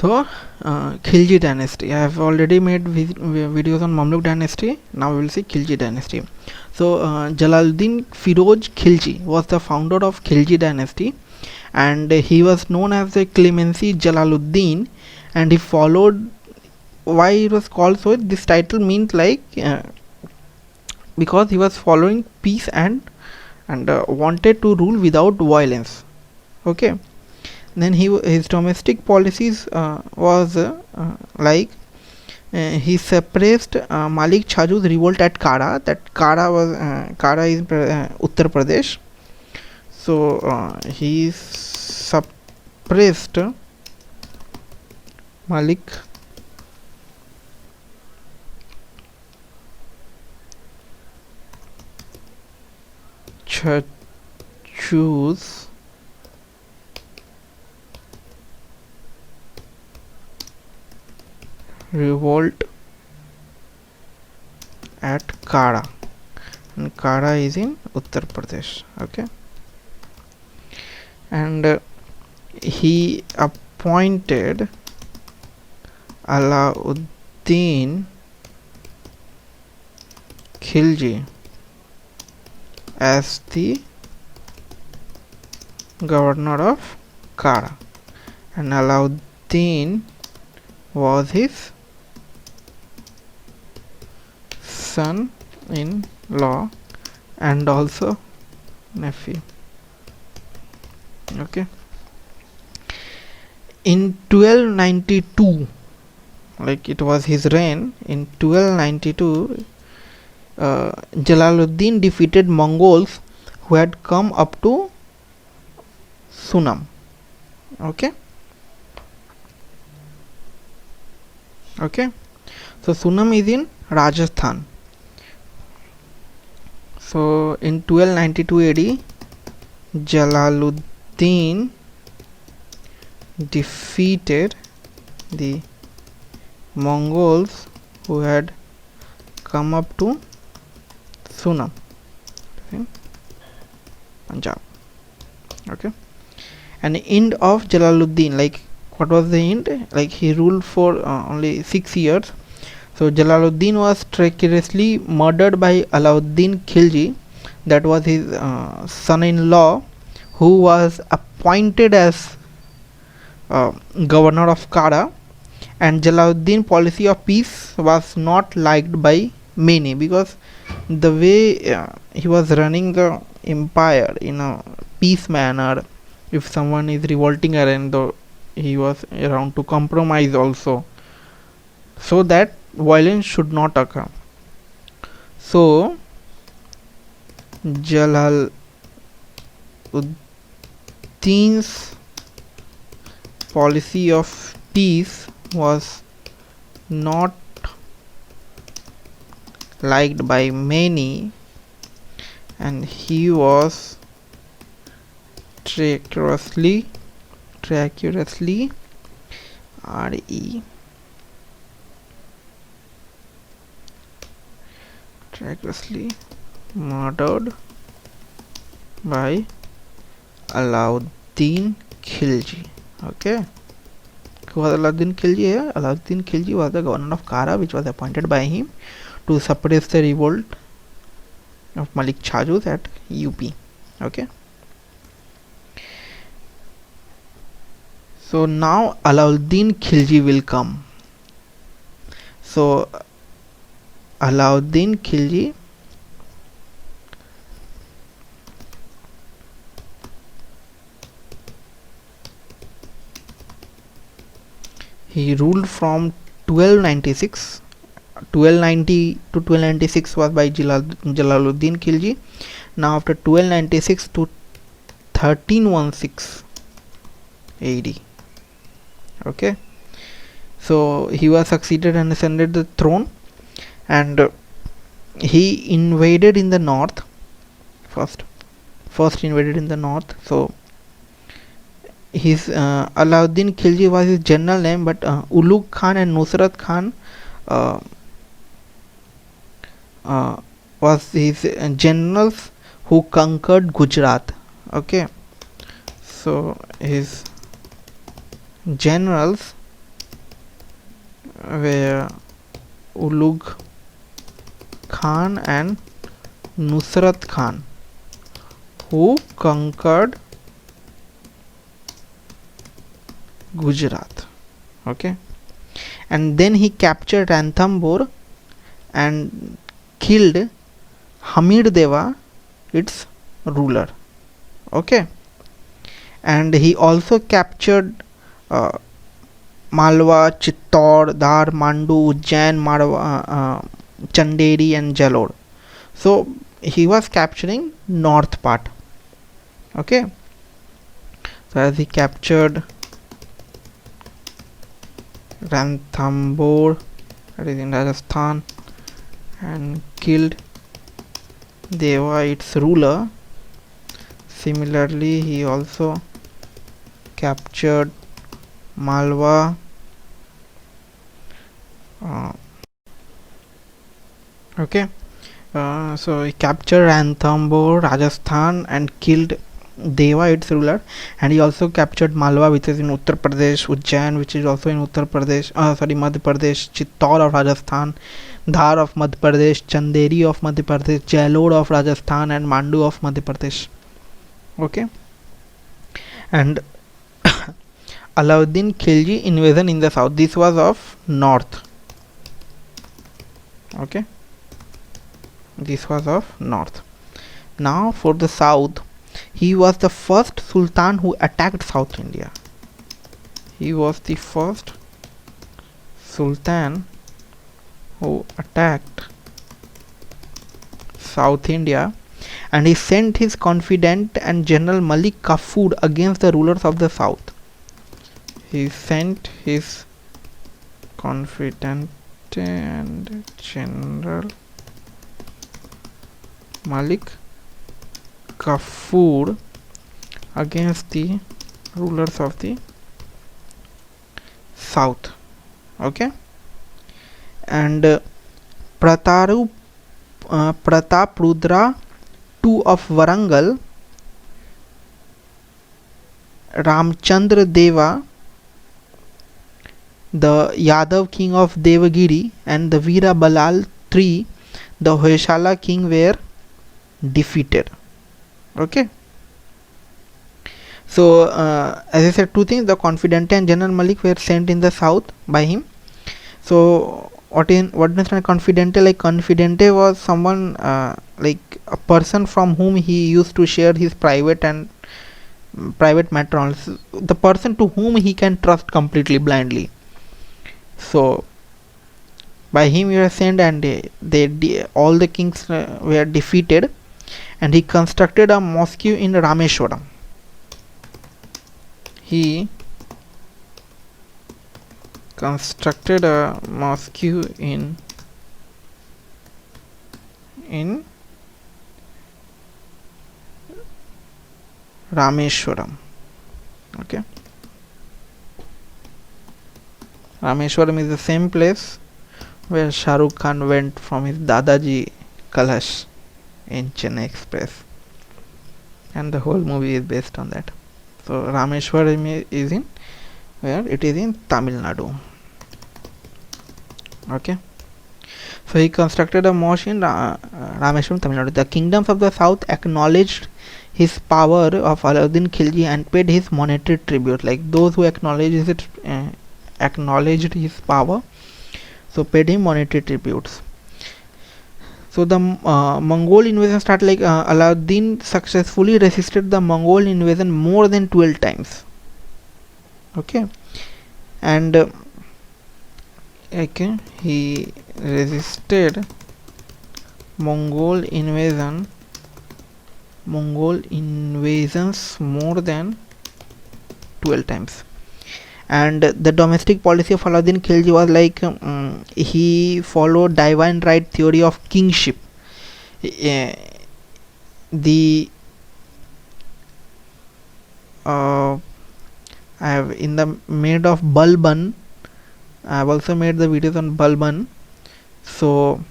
So, Khilji Dynasty. I have already made videos on Mamluk Dynasty. Now we will see Khilji Dynasty. So, Jalaluddin Firoz Khilji was the founder of Khilji Dynasty, and he was known as the Clemency Jalaluddin. And he followed. Why it was called so? This title means like because he was following peace and wanted to rule without violence. Okay. Then his domestic policies was like he suppressed Malik Chaju's revolt at Kara. That Kara was Kara is Uttar Pradesh. So he suppressed Malik Chaju's revolt at Kara, and Kara is in Uttar Pradesh. Okay, and he appointed Alauddin Khilji as the governor of Kara, and Alauddin was his son-in-law and also nephew. Okay, in 1292, like it was his reign, in 1292 Jalaluddin defeated Mongols who had come up to Sunam. Okay, so Sunam is in Rajasthan. So in 1292 AD, Jalaluddin defeated the Mongols who had come up to Sunam in Punjab. Okay, and the end of Jalaluddin, like what was the end? Like he ruled for only 6 years. So Jalaluddin was treacherously murdered by Alauddin Khilji, that was his son-in-law, who was appointed as governor of Kara. And Jalaluddin policy of peace was not liked by many, because the way he was running the empire in a peace manner, if someone is revolting around, he was around to compromise also, so that violence should not occur. So Jalaluddin's policy of peace was not liked by many, and he was treacherously murdered by Alauddin Khilji. Okay, who was Alauddin Khilji here? Alauddin Khilji was the governor of Kara, which was appointed by him to suppress the revolt of Malik Chajus at UP. Okay, so now Alauddin Khilji will come. So Alauddin Khilji he ruled from 1296. 1290 to 1296 was by Jalaluddin Khilji. Now after 1296 to 1316 AD. Okay, so he was succeeded and ascended the throne, and he invaded in the north. First invaded in the north. So his Alauddin Khilji was his general name, but Ulugh Khan and Nusrat Khan was his generals who conquered Gujarat. Okay, so his generals were Ulugh Khan and Nusrat Khan, who conquered Gujarat. Okay, and then he captured Ranthambore and killed Hamid Deva, its ruler. Okay, and he also captured uh, Malwa, Chittor, Dhar, Mandu, Ujjain, Chanderi, and Jalore. So he was capturing north part. Okay, so as he captured Ranthambore, that is in Rajasthan, and killed Deva, its ruler. Similarly, he also captured Malwa, okay. So he captured Ranthambore, Rajasthan, and killed Deva, its ruler, and he also captured Malwa, which is in Uttar Pradesh, Ujjain, which is also in Uttar Pradesh, Madhya Pradesh, Chittor of Rajasthan, Dhar of Madhya Pradesh, Chanderi of Madhya Pradesh, Jalore of Rajasthan, and Mandu of Madhya Pradesh. Okay, and Alauddin Khilji invasion in the south. This was of north. Okay, this was of north. Now for the south, he was the first Sultan who attacked South India. He was the first Sultan who attacked South India, and he sent his confidant and General Malik Kafur against the rulers of the south. He sent his confidant and General Malik Kafur against the rulers of the south. Okay, and Pratap Rudra II of Warangal, Ramchandra Deva, the Yadav king of Devagiri, and the Veera Balal III, the Hoysala king, were defeated. Okay, so as I said, two things: the confidant and General Malik were sent in the south by him. So what is a confidante? Like confidante was someone like a person from whom he used to share his private matters, the person to whom he can trust completely blindly. So by him we were sent, and all the kings were defeated, and he constructed a mosque in Rameshwaram. He constructed a mosque in Rameshwaram. Okay, Rameshwaram is the same place where Shah Rukh Khan went from his Dadaji Kalash in Chennai Express, and the whole movie is based on that. So Rameshwaram is in where? It is in Tamil Nadu. Okay, so he constructed a mosque in Rameshwaram, Tamil Nadu. The kingdoms of the south acknowledged his power of Alauddin Khilji and paid his monetary tribute. Like those who acknowledged his power, so paid him monetary tributes. So the Mongol invasion started. Like Alauddin successfully resisted the Mongol invasion more than 12 times. Okay, and okay, he resisted Mongol invasions more than 12 times. And the domestic policy of Alauddin Khilji was like he followed divine right theory of kingship. The I have in the made of Balban. I have also made the videos on Balban. So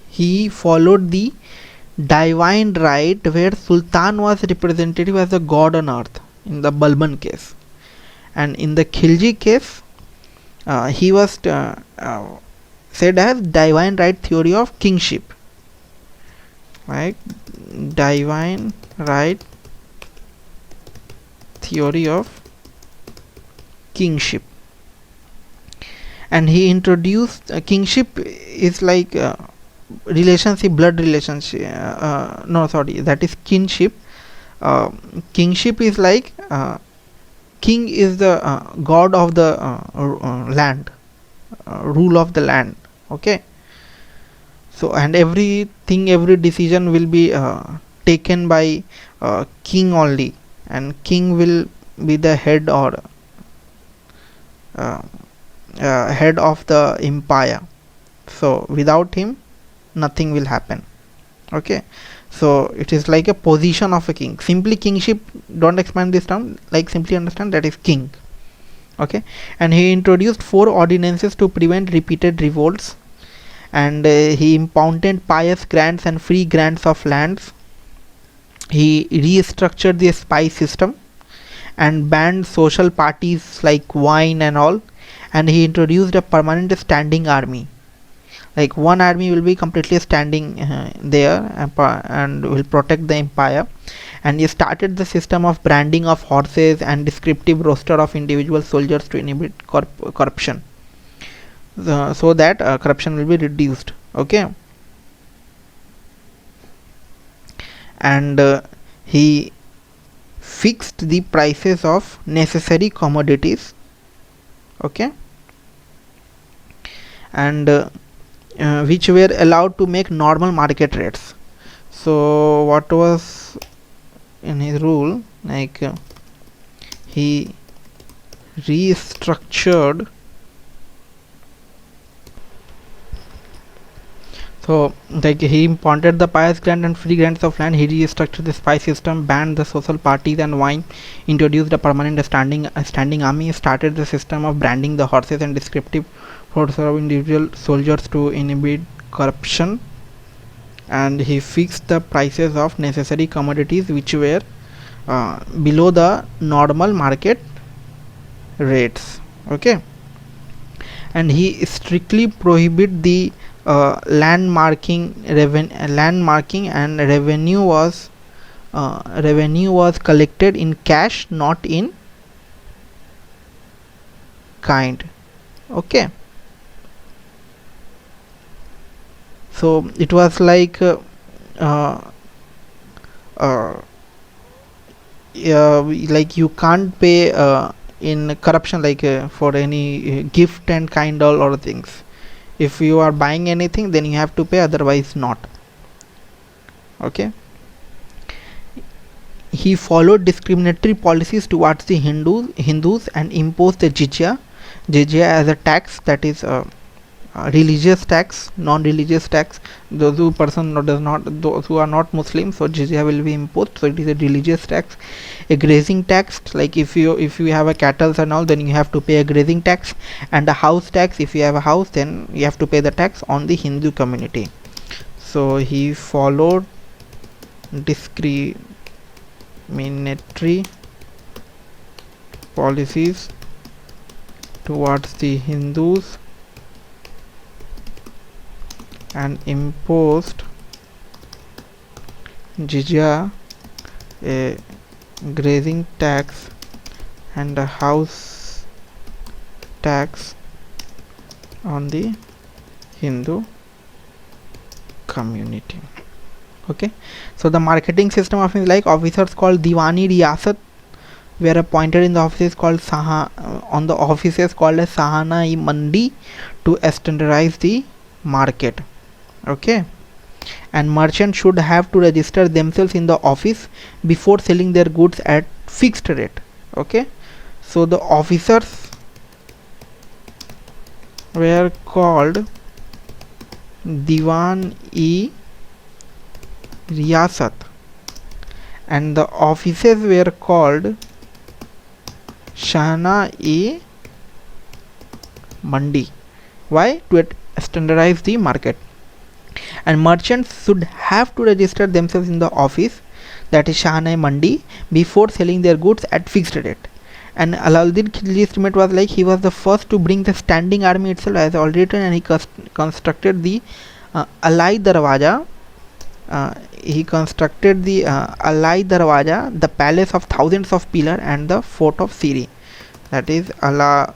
he followed the divine right where Sultan was representative as a god on earth. in the Balban case. And in the Khilji case, he was said as divine right theory of kingship, right? Divine right theory of kingship. And he introduced kingship is like relationship, blood relationship. No, sorry, that is kinship. Kingship is like king is the god of the land, rule of the land. Okay. So, and everything, every decision will be taken by king only, and king will be the head or uh, head of the empire. So without him nothing will happen. Okay. So it is like a position of a king. Simply kingship, don't expand this term, like simply understand that is king. Okay. And he introduced 4 ordinances to prevent repeated revolts, and he impounded pious grants and free grants of lands. He restructured the spice system and banned social parties like wine and all, and he introduced a permanent standing army. Like one army will be completely standing there and will protect the empire. And he started the system of branding of horses and descriptive roster of individual soldiers to inhibit corruption, so that corruption will be reduced. Okay. And he fixed the prices of necessary commodities. Okay. And which were allowed to make normal market rates. So what was in his rule, like he restructured. So like he impounded the pious grant and free grants of land, he restructured the spice system, banned the social parties and wine, introduced a permanent standing army, started the system of branding the horses and descriptive roster of individual soldiers to inhibit corruption, and he fixed the prices of necessary commodities which were below the normal market rates. Okay. And he strictly prohibit the landmarking and revenue was collected in cash, not in kind. Okay. So it was like like you can't pay in corruption, like for any gift and kind or things. If you are buying anything, then you have to pay, otherwise not. Okay. He followed discriminatory policies towards the Hindus and imposed the jizya as a tax, that is religious tax, non-religious tax. Those who those who are not Muslim, so jizya will be imposed. So it is a religious tax. A grazing tax, like if you have a cattle and all, then you have to pay a grazing tax. And a house tax, if you have a house, then you have to pay the tax on the Hindu community. So he followed discriminatory policies towards the Hindus and imposed jizya, a grazing tax, and a house tax on the Hindu community. Okay. So the marketing system of his, like officers called Diwani Riyasat were appointed in the offices called as Sahana-i Mandi to standardize the market. Okay. And merchants should have to register themselves in the office before selling their goods at fixed rate. Okay. So the officers were called Diwan-i Riyasat and the offices were called Shahana-i Mandi. Why? To standardize the market. And merchants should have to register themselves in the office. that is Shahnai Mandi, before selling their goods at fixed rate. And Alauddin Khilji's estimate was like he was the first to bring the standing army itself as already written, and he constructed the Alai Darwaja. He constructed the Alai Darwaja, the palace of thousands of pillars, and the fort of Siri. That is Alauddin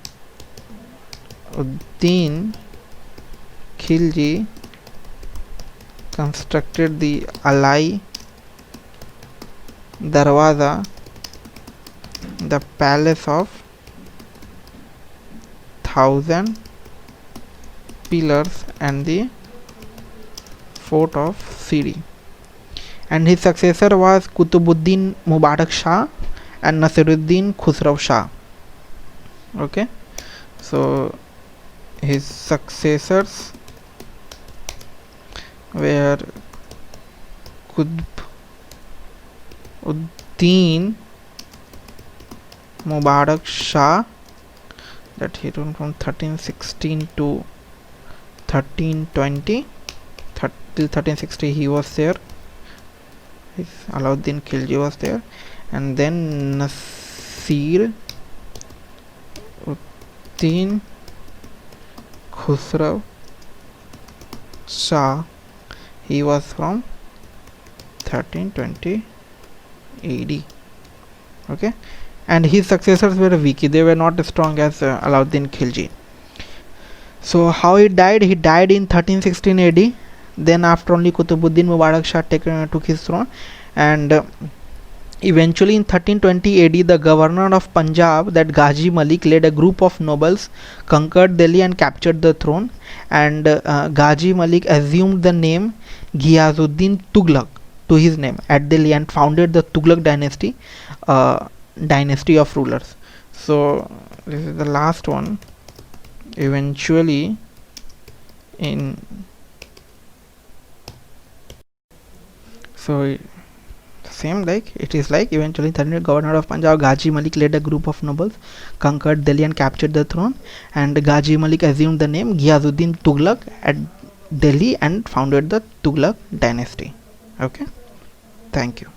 Khilji constructed the Alai Darwaza, the palace of 1,000 pillars, and the fort of Siri. And his successor was Kutubuddin Mubarak Shah and Nasiruddin Khusraw Shah. Okay, so his successors were Kutubuddin Mubarak Shah, that he ruled from 1316 to 1320. Till 1360 he was there. Alauddin Khilji was there, and then Nasiruddin Khusraw Shah, he was from 1320 AD. Okay, and his successors were weak, they were not as strong as Alauddin Khilji. So how he died? He died in 1316 AD. Then after only Kutubuddin Mubarak Shah took his throne, and eventually in 1320 AD the governor of Punjab, that Ghazi Malik, led a group of nobles, conquered Delhi and captured the throne, and Ghazi Malik assumed the name Ghiyazuddin Tughlaq to his name at Delhi and founded the Tughlaq dynasty, dynasty of rulers. So this is the last one. Eventually in same like it is like eventually the governor of Punjab, Ghazi Malik, led a group of nobles, conquered Delhi and captured the throne, and Ghazi Malik assumed the name Ghiyazuddin Tughlaq at Delhi and founded the Tughlaq dynasty. Okay, thank you.